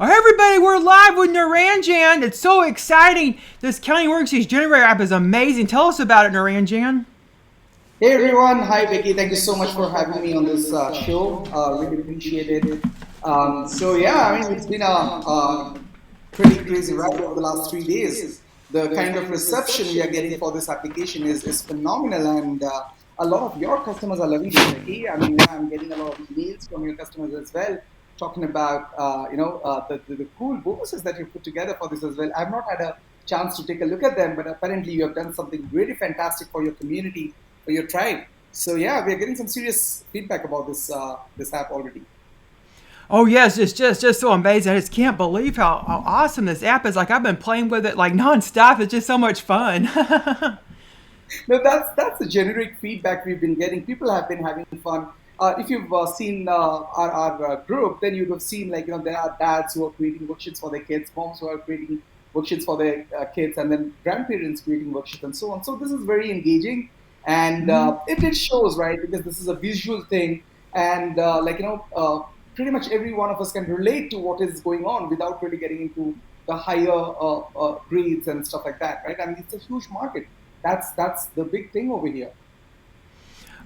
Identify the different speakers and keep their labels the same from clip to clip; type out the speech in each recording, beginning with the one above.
Speaker 1: Oh, everybody, we're live with Niranjan. It's so exciting. This Counting Worksheets Generator app is amazing. Tell us about it, Niranjan.
Speaker 2: Hey everyone, hi Becky. Thank you so much for having me on this show. Really appreciate it. I mean, it's been a pretty crazy ride over the last 3 days. The kind of reception we are getting for this application is phenomenal, and a lot of your customers are loving it, Becky. I mean, I'm getting a lot of emails from your customers as well, talking about the cool bonuses that you put together for this as well. I've not had a chance to take a look at them, but apparently you have done something really fantastic for your community for your tribe. So yeah, we're getting some serious feedback about this app already.
Speaker 1: Oh yes, it's just so amazing. I just can't believe how awesome this app is. Like I've been playing with it like nonstop. It's just so much fun.
Speaker 2: No, that's the generic feedback we've been getting. People have been having fun. If you've seen our group, then you would have seen there are dads who are creating worksheets for their kids, moms who are creating worksheets for their kids, and then grandparents creating worksheets and so on. So this is very engaging, and it shows, right, because this is a visual thing, and pretty much every one of us can relate to what is going on without really getting into the higher grades and stuff like that, right? I mean, it's a huge market. That's the big thing over here.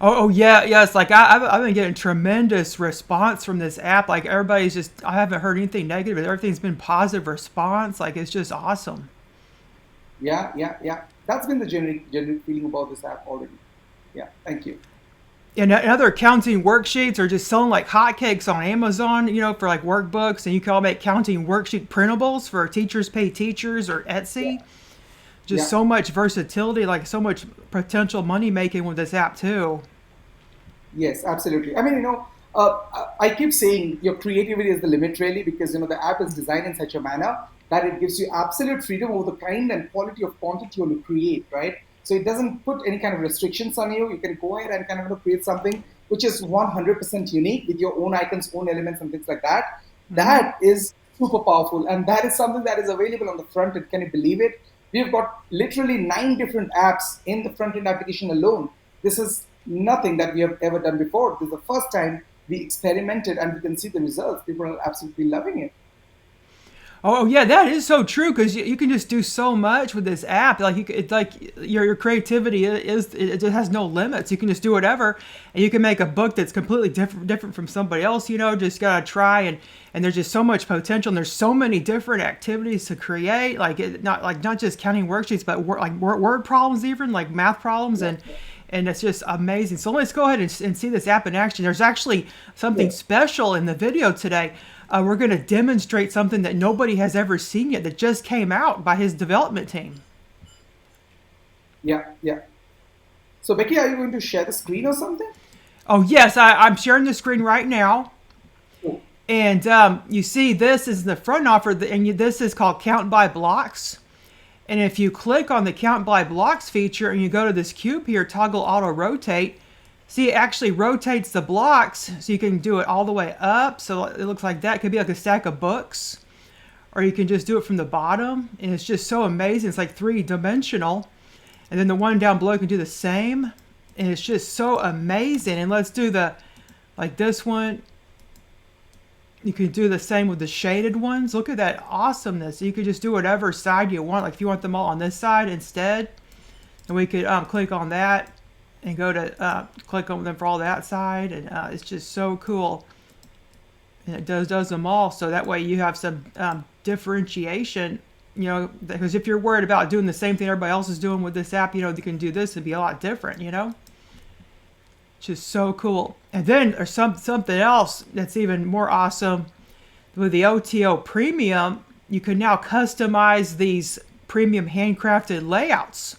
Speaker 1: Oh yeah, yes. Like I've been getting tremendous response from this app. Like everybody's just, I haven't heard anything negative. Everything's been positive response. Like it's just awesome.
Speaker 2: Yeah. That's been the generic feeling about this app already. Yeah, thank you.
Speaker 1: And other accounting worksheets are just selling like hotcakes on Amazon, for like workbooks, and you can all make counting worksheet printables for teachers pay teachers or
Speaker 2: Yeah,
Speaker 1: Etsy. Just
Speaker 2: yeah.
Speaker 1: so much versatility, like so much potential money making with this app too.
Speaker 2: Yes, absolutely. I mean, I keep saying your creativity is the limit, really, because the app is designed in such a manner that it gives you absolute freedom over the kind and quality of content you want to create, right? So it doesn't put any kind of restrictions on you. You can go ahead and kind of create something which is 100% unique with your own icons, own elements, and things like that. That is super powerful, and that is something that is available on the front end. Can you believe it? We've got literally 9 different apps in the front end application alone. This is nothing that we have ever done before. This is the first time we experimented, and we can see the results. People are absolutely loving it.
Speaker 1: Oh yeah, that is so true because you can just do so much with this app. Like it's like your creativity is it just has no limits. You can just do whatever, and you can make a book that's completely different from somebody else. Just gotta try and there's just so much potential. And there's so many different activities to create. Not just counting worksheets, but word problems, even like math problems
Speaker 2: Yeah,
Speaker 1: and it's just amazing. So let's go ahead and see this app in action. There's actually something
Speaker 2: yeah,
Speaker 1: special in the video today. We're going to demonstrate something that nobody has ever seen yet that just came out by his development team.
Speaker 2: yeah. So, Becky, are you going to share the screen or something?
Speaker 1: Oh, yes, I'm sharing the screen right now.
Speaker 2: Oh,
Speaker 1: And you see, this is the front offer, this is called Count by Blocks. And if you click on the Count by Blocks feature and you go to this cube here, toggle auto rotate, see, it actually rotates the blocks so you can do it all the way up. So it looks like that. It could be like a stack of books, or you can just do it from the bottom. And it's just so amazing. It's like three-dimensional. And then the one down below can do the same. And it's just so amazing. And let's do like this one. You can do the same with the shaded ones. Look at that awesomeness. You could just do whatever side you want. Like if you want them all on this side instead, and we could click on that and go to click on them for all that side, and it's just so cool. And it does them all, so that way you have some differentiation. Because if you're worried about doing the same thing everybody else is doing with this app, you can do this and be a lot different. Just so cool. And then there's something else that's even more awesome. With the OTO Premium, you can now customize these premium handcrafted layouts.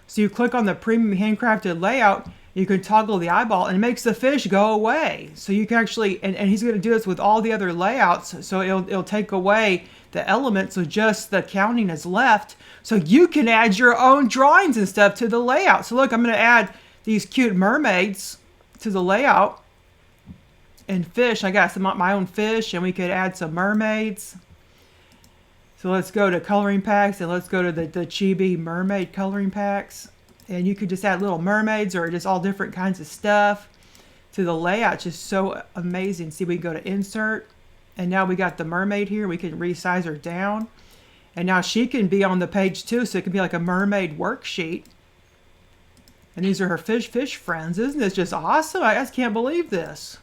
Speaker 1: So you click on the premium handcrafted layout, you can toggle the eyeball, and it makes the fish go away. So you can actually, and he's going to do this with all the other layouts, so it'll take away the elements, so just the counting is left. So you can add your own drawings and stuff to the layout. So look, I'm going to add these cute mermaids to the layout and fish. I got my own fish, and we could add some mermaids. So let's go to coloring packs, and let's go to the Chibi mermaid coloring packs. And you could just add little mermaids or just all different kinds of stuff to the layout. Just so amazing. See, we can go to insert, And now we got the mermaid here. We can resize her down. And now she can be on the page too, so it can be like a mermaid worksheet. And these are her fish friends. Isn't this just awesome? I just can't believe this.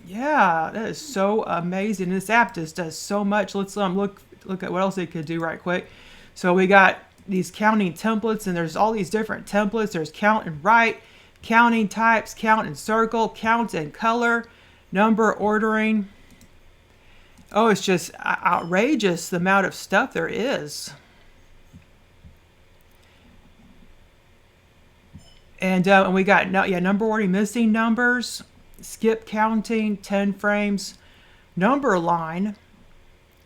Speaker 1: Yeah, that is so amazing. This app just does so much. Let's look at what else it could do right quick. So we got these counting templates, and there's all these different templates. There's count and write, counting types, count and circle, count and color, number ordering. Oh, it's just outrageous the amount of stuff there is. And we got number ordering, missing numbers, skip counting, 10 frames, number line.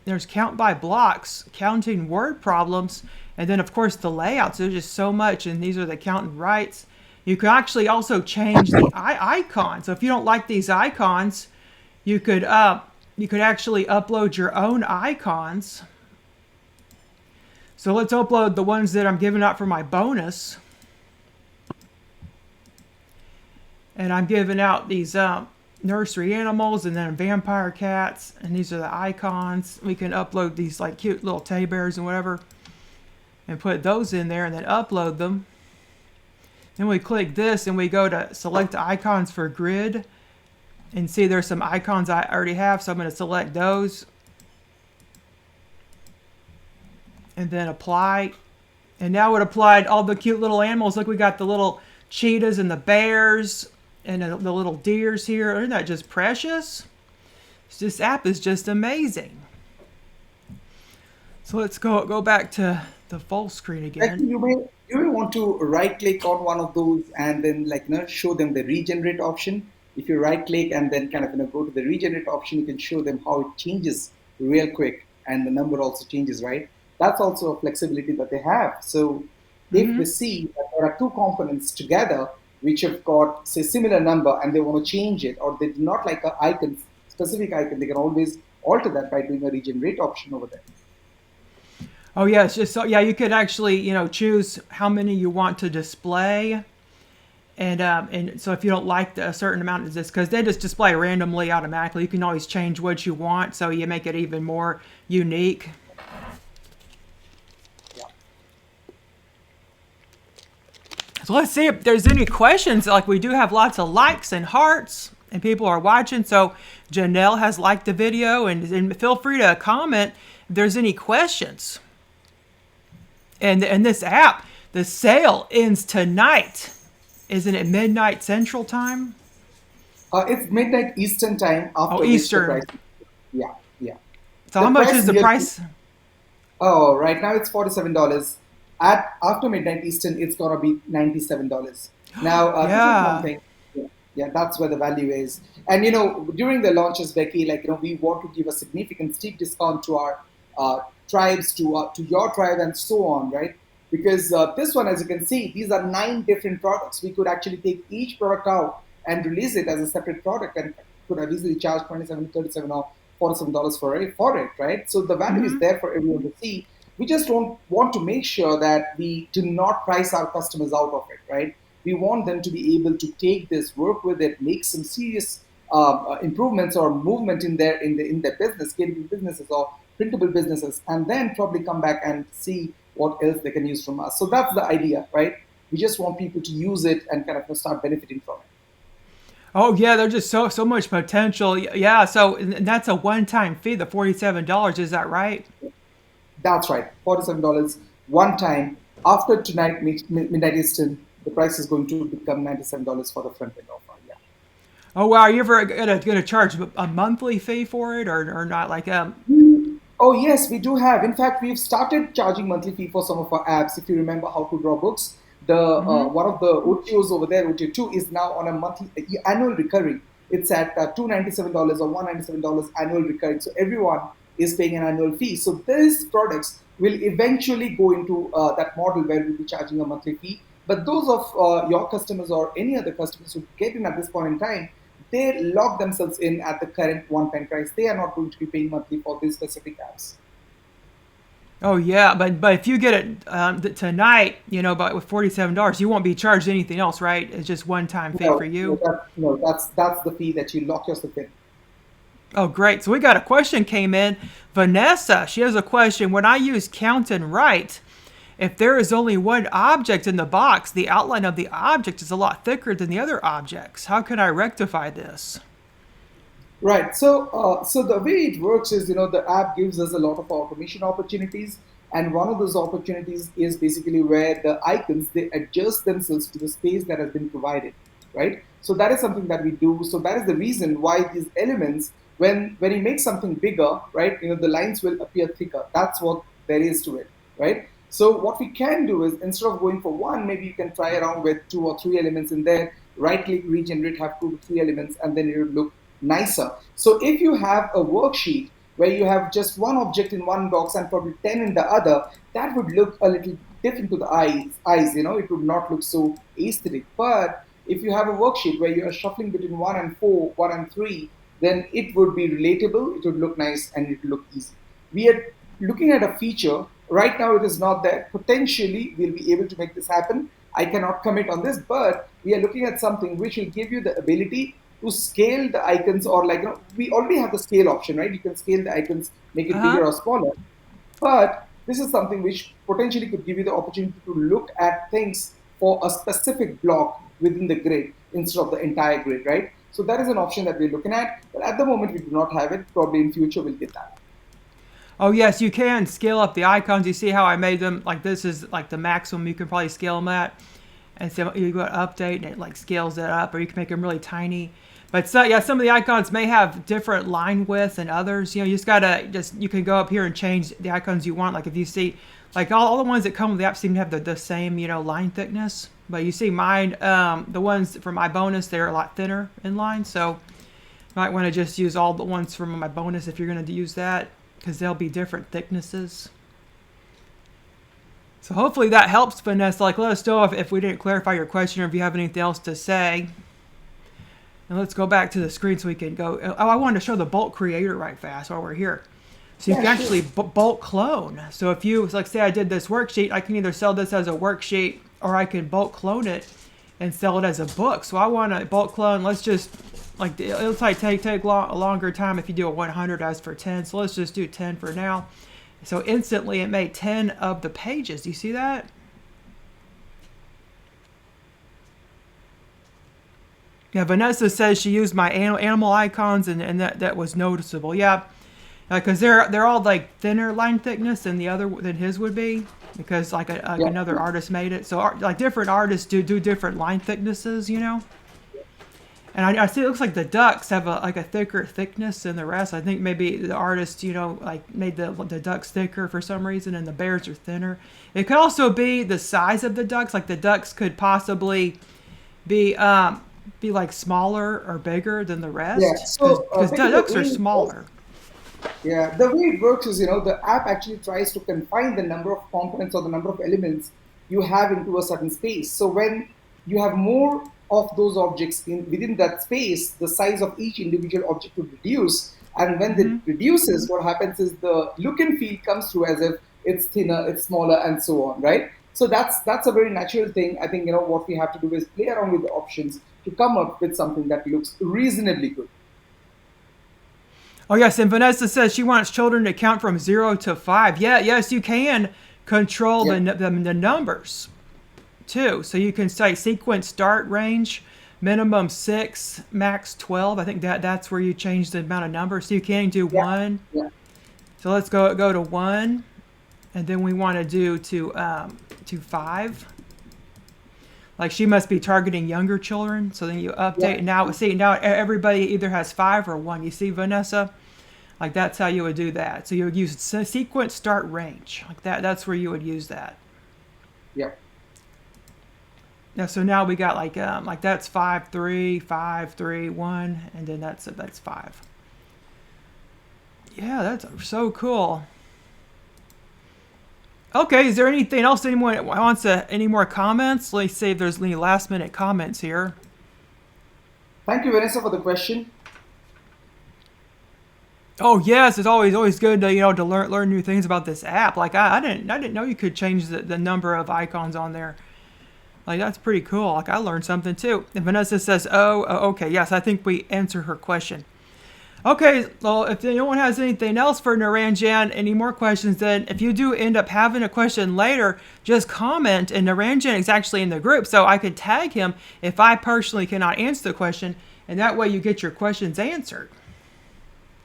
Speaker 1: There's count by blocks, counting word problems, and then of course the layouts. There's just so much, and these are the count and writes. You can actually also change the icon. So if you don't like these icons, you could actually upload your own icons. So let's upload the ones that I'm giving out for my bonus. And I'm giving out these nursery animals and then vampire cats. And these are the icons. We can upload these like cute little teddy bears and whatever. And put those in there and then upload them. Then we click this and we go to select icons for grid. And see there's some icons I already have. So I'm going to select those. And then apply. And now it applied all the cute little animals. Look, we got the little cheetahs and the bears. And the little deers here. Isn't that just precious? This app is just amazing. So let's go back to the full screen again.
Speaker 2: Actually, you may want to right click on one of those and then show them the regenerate option. If you right click and then go to the regenerate option, you can show them how it changes real quick and the number also changes, right? That's also a flexibility that they have. So if we see that there are two components together which have got say similar number and they want to change it, or they do not like a icon, specific icon, they can always alter that by doing a regenerate option over there.
Speaker 1: Oh yeah, it's just so yeah, you could actually choose how many you want to display, and so if you don't like a certain amount of this, because they just display randomly automatically, you can always change what you want, so you make it even more unique. So let's see if there's any questions. Like we do have lots of likes and hearts, and people are watching. So Janelle has liked the video, and feel free to comment if there's any questions. And this app, the sale ends tonight. Isn't it midnight Central Time?
Speaker 2: It's midnight Eastern time. After
Speaker 1: Eastern.
Speaker 2: Yeah, yeah.
Speaker 1: So how much is the price?
Speaker 2: Oh, right now it's $47. After midnight Eastern, it's gonna be $97. Now, this is one thing. Yeah, that's where the value is. And during the launches, Becky, we want to give a significant steep discount to our tribes, to your tribe, and so on, right? Because this one, as you can see, these are 9 different products. We could actually take each product out and release it as a separate product, and could have easily charged $27, $37, or $47 for it, right? So the value is there for everyone to see. We just don't want to make sure that we do not price our customers out of it, right? We want them to be able to take this, work with it, make some serious improvements or movement in their business, scalable businesses or printable businesses, and then probably come back and see what else they can use from us. So that's the idea, right? We just want people to use it and start benefiting from it.
Speaker 1: Oh yeah, there's just so much potential. Yeah, so and that's a one-time fee, the $47. Is that right?
Speaker 2: That's right, $47 one time. After tonight, midnight Eastern, the price is going to become $97 for the front end offer. Yeah.
Speaker 1: Oh wow, are you ever gonna charge a monthly fee for it or not?
Speaker 2: Oh yes, we do have. In fact, we've started charging monthly fee for some of our apps. If you remember How to Draw Books, the one of the OTOs over there, OTO2, is now on a monthly annual recurring. It's at $297 or $197 annual recurring. So everyone is paying an annual fee. So these products will eventually go into that model where we'll be charging a monthly fee. But those of your customers or any other customers who get in at this point in time, they lock themselves in at the current one-time price. They are not going to be paying monthly for these specific apps.
Speaker 1: Oh yeah, but if you get it tonight, but with $47, you won't be charged anything else, right? It's just one time fee for
Speaker 2: No, no,
Speaker 1: you.
Speaker 2: that's the fee that you lock yourself in.
Speaker 1: Oh great. So we got a question came in. Vanessa, she has a question. When I use count and write, if there is only one object in the box, the outline of the object is a lot thicker than the other objects. How can I rectify this?
Speaker 2: Right. So the way it works is, the app gives us a lot of automation opportunities, and one of those opportunities is basically where the icons they adjust themselves to the space that has been provided. Right. So that is something that we do. So that is the reason why these elements, when you make something bigger, right, the lines will appear thicker. That's what there is to it. Right. So what we can do is instead of going for one, maybe you can try around with two or three elements in there. Right click, regenerate, have 2 to 3 elements, and then it will look nicer. So if you have a worksheet where you have just one object in one box and probably 10 in the other, that would look a little different to the eyes, it would not look so aesthetic. But if you have a worksheet where you are shuffling between 1 and 4, 1 and 3, then it would be relatable, it would look nice, and it would look easy. We are looking at a feature. Right now, it is not there. Potentially, we'll be able to make this happen. I cannot commit on this, but we are looking at something which will give you the ability to scale the icons, or like, we already have the scale option, right? You can scale the icons, make
Speaker 1: Uh
Speaker 2: it
Speaker 1: huh.
Speaker 2: bigger or smaller. But this is something which potentially could give you the opportunity to look at things for a specific block within the grid instead of the entire grid, right? So that is an option that we're looking at. But at the moment, we do not have it. Probably in future, we'll get that.
Speaker 1: Oh yes, you can scale up the icons. You see how I made them? Like this is like the maximum you can probably scale them at. And so you go to update and it like scales it up, or you can make them really tiny. But so, yeah, some of the icons may have different line width than others. You just gotta you can go up here and change the icons you want. Like if you see, like all the ones that come with the app seem to have the same line thickness. But you see mine, the ones for my bonus, they're a lot thinner in line. So you might want to just use all the ones from my bonus if you're going to use that, because they'll be different thicknesses. So hopefully that helps, Vanessa. Like, let us know if we didn't clarify your question, or if you have anything else to say. And let's go back to the screen so we can go. Oh, I wanted to show the bulk creator right fast while we're here. So you
Speaker 2: Yeah,
Speaker 1: can
Speaker 2: sure.
Speaker 1: actually bulk clone. So if you, like, say I did this worksheet, I can either sell this as a worksheet, or I can bulk clone it and sell it as a book. So I want to bulk clone. Let's just, like, it'll take a longer time if you do a 100 as for 10. So let's just do 10 for now. So instantly it made 10 of the pages. Do you see that? Yeah, Vanessa says she used my animal icons, and that was noticeable. Yeah, because they're all like thinner line thickness than his would be, because like
Speaker 2: Yeah.
Speaker 1: another artist made it. So like different artists do different line thicknesses. And I see it looks like the ducks have a thicker thickness than the rest. I think maybe the artist like made the ducks thicker for some reason, and the bears are thinner. It could also be the size of the ducks. Like the ducks could possibly be like smaller or bigger than the
Speaker 2: Yeah.
Speaker 1: rest,
Speaker 2: So
Speaker 1: because
Speaker 2: basically,
Speaker 1: ducks are smaller.
Speaker 2: the way it works is, the app actually tries to confine the number of components or the number of elements you have into a certain space. So when you have more of those objects within that space, the size of each individual object would reduce. And when it
Speaker 1: Hmm.
Speaker 2: reduces, what happens is the look and feel comes through as if it's thinner, it's smaller, and so on, right? So that's a very natural thing. I think what we have to do is play around with the options to come up with something that looks reasonably good.
Speaker 1: Oh yes, and Vanessa says she wants children to count from 0 to 5. Yeah, yes, you can control
Speaker 2: Yeah.
Speaker 1: the numbers too. So you can say sequence start range, minimum 6, max 12. I think that's where you change the amount of numbers. So you can do
Speaker 2: Yeah.
Speaker 1: 1.
Speaker 2: Yeah.
Speaker 1: So let's go to 1, and then we want to do to 5. Like she must be targeting younger children. So then you
Speaker 2: Yeah.
Speaker 1: update. Now everybody either has 5 or 1. You see, Vanessa? Like that's how you would do that. So you would use sequence start range. Like that. That's where you would use that.
Speaker 2: Yeah.
Speaker 1: Yeah. So now we got like that's 5 3 5 3 1, and then that's 5. Yeah, that's so cool. Okay, is there anything else anyone wants any more comments? Let's see if there's any last minute comments here.
Speaker 2: Thank you, Vanessa, for the question.
Speaker 1: Oh yes, it's always good to to learn new things about this app. Like I didn't know you could change the number of icons on there. Like that's pretty cool. Like I learned something too. And Vanessa says, "Oh, okay, yes, I think we answered her question." Okay, well, if no one has anything else for Niranjan, any more questions, then if you do end up having a question later, just comment. And Niranjan is actually in the group, so I can tag him if I personally cannot answer the question, and that way you get your questions answered.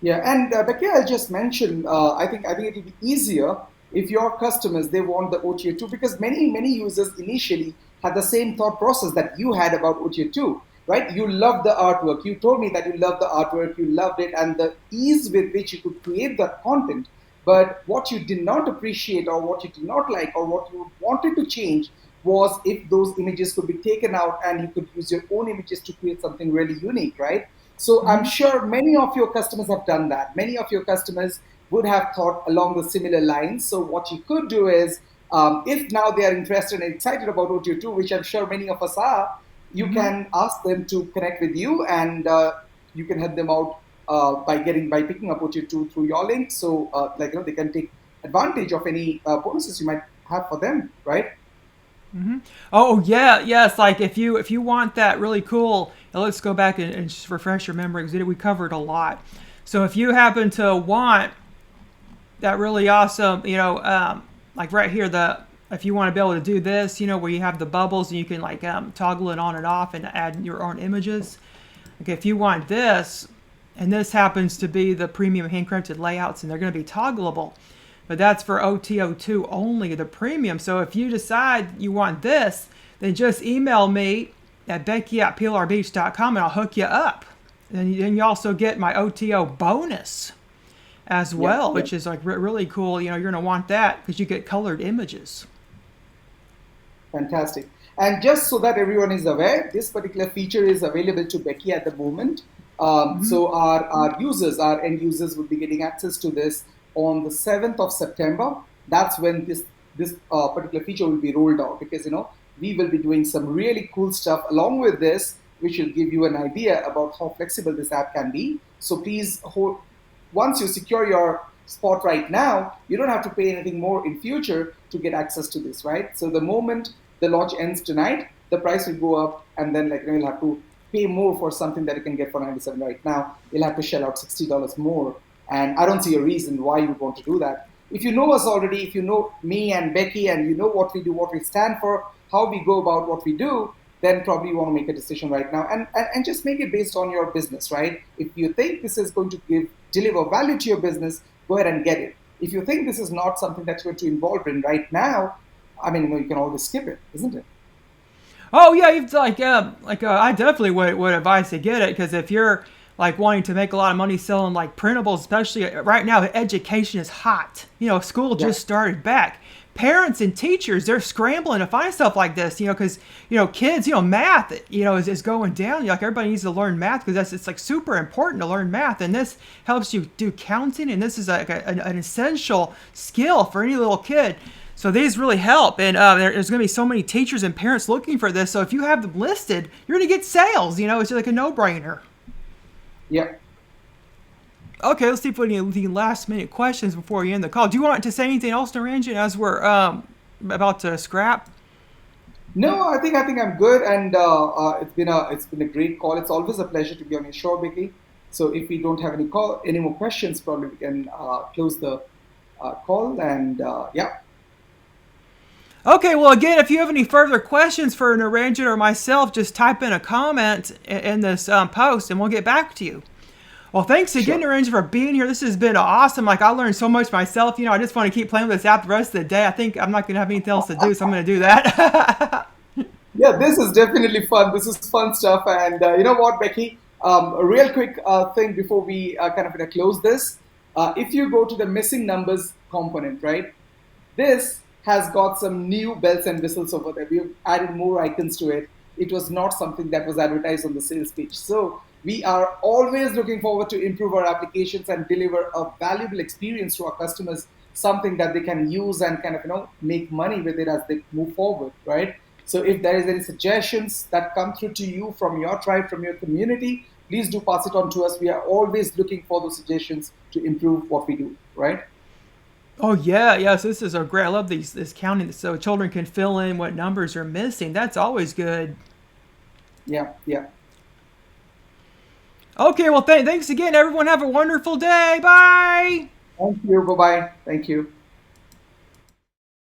Speaker 2: Yeah, and Becky, I'll just mention. I think it will be easier if your customers they want the OTA two because many users initially had the same thought process that you had about OTA two, right? You loved the artwork. You told me that you loved the artwork. You loved it, and the ease with which you could create that content. But what you did not appreciate, or what you did not like, or what you wanted to change was if those images could be taken out and you could use your own images to create something really unique, right? So I'm
Speaker 1: Mm-hmm.
Speaker 2: sure many of your customers have done that. Many of your customers would have thought along the similar lines. So what you could do is, if now they are interested and excited about OTO2, which I'm sure many of us are, you
Speaker 1: Mm-hmm.
Speaker 2: can ask them to connect with you, and you can help them out by picking up OTO2 through your link. So they can take advantage of any bonuses you might have for them, right?
Speaker 1: Mm-hmm. Oh yeah, yes. Like if you want that really cool, let's go back and just refresh your memory because we covered a lot. So if you happen to want that really awesome, like right here, the if you want to be able to do this, where you have the bubbles and you can like toggle it on and off and add your own images. Okay, if you want this, and this happens to be the premium handcrafted layouts, and they're going to be toggleable. But that's for OTO2 only, the premium. So if you decide you want this, then just email me at becky@plrbeach.com and I'll hook you up. And then you also get my OTO bonus as
Speaker 2: Yep,
Speaker 1: well,
Speaker 2: yep.
Speaker 1: which is like really cool. You're going to want that because you get colored images.
Speaker 2: Fantastic. And just so that everyone is aware, this particular feature is available to Becky at the moment.
Speaker 1: Mm-hmm.
Speaker 2: So our users, our end users, will be getting access to this on the 7th of September. That's when this particular feature will be rolled out because we will be doing some really cool stuff along with this, which will give you an idea about how flexible this app can be. So please hold, once you secure your spot right now, you don't have to pay anything more in future to get access to this, right? So the moment the launch ends tonight, the price will go up, and then you'll have to pay more for something that you can get for 97 right now. You'll have to shell out $60 more, and I don't see a reason why you would want to do that. If you know us already, if you know me and Becky, and you know what we do, what we stand for, how we go about what we do, then probably you want to make a decision right now and just make it based on your business, right? If you think this is going to deliver value to your business, go ahead and get it. If you think this is not something that you're too involved in right now, I mean, you can always skip it, isn't it?
Speaker 1: Oh yeah, you've I definitely would advise to get it because if you're like wanting to make a lot of money selling like printables, especially right now, education is hot. School
Speaker 2: Yeah.
Speaker 1: just started back. Parents and teachers they're scrambling to find stuff like this. Because kids, math, is going down. Like everybody needs to learn math because it's like super important to learn math, and this helps you do counting, and this is like an essential skill for any little kid. So these really help, and there's going to be so many teachers and parents looking for this. So if you have them listed, you're going to get sales. It's like a no-brainer.
Speaker 2: Yeah.
Speaker 1: Okay, let's see if we have any last-minute questions before we end the call. Do you want to say anything else, Naranjan, as we're about to scrap?
Speaker 2: No, I think I'm good, and it's been a great call. It's always a pleasure to be on your show, Vicky. So if we don't have any more questions, probably we can close the call. And yeah,
Speaker 1: Okay, well, again, if you have any further questions for Naranjan or myself, just type in a comment in this post, and we'll get back to you. Well, thanks again,
Speaker 2: sure.
Speaker 1: Naranjan, for being here. This has been awesome. Like, I learned so much myself. I just want to keep playing with this app the rest of the day. I think I'm not going to have anything else to do, so I'm going to do that.
Speaker 2: Yeah, this is definitely fun. This is fun stuff. And you know what, Becky? A real quick thing before we kind of close this. If you go to the missing numbers component, right? This has got some new bells and whistles over there. We've added more icons to it. It was not something that was advertised on the sales page. So we are always looking forward to improve our applications and deliver a valuable experience to our customers, something that they can use and kind of make money with it as they move forward, right? So if there is any suggestions that come through to you from your tribe, from your community, please do pass it on to us. We are always looking for those suggestions to improve what we do, right?
Speaker 1: Oh yeah, yes, this is a great. I love these this counting so children can fill in what numbers are missing. That's always good.
Speaker 2: Yeah, yeah.
Speaker 1: Okay, well thanks again everyone. Have a wonderful day. Bye.
Speaker 2: Thank you. Bye bye. Thank you.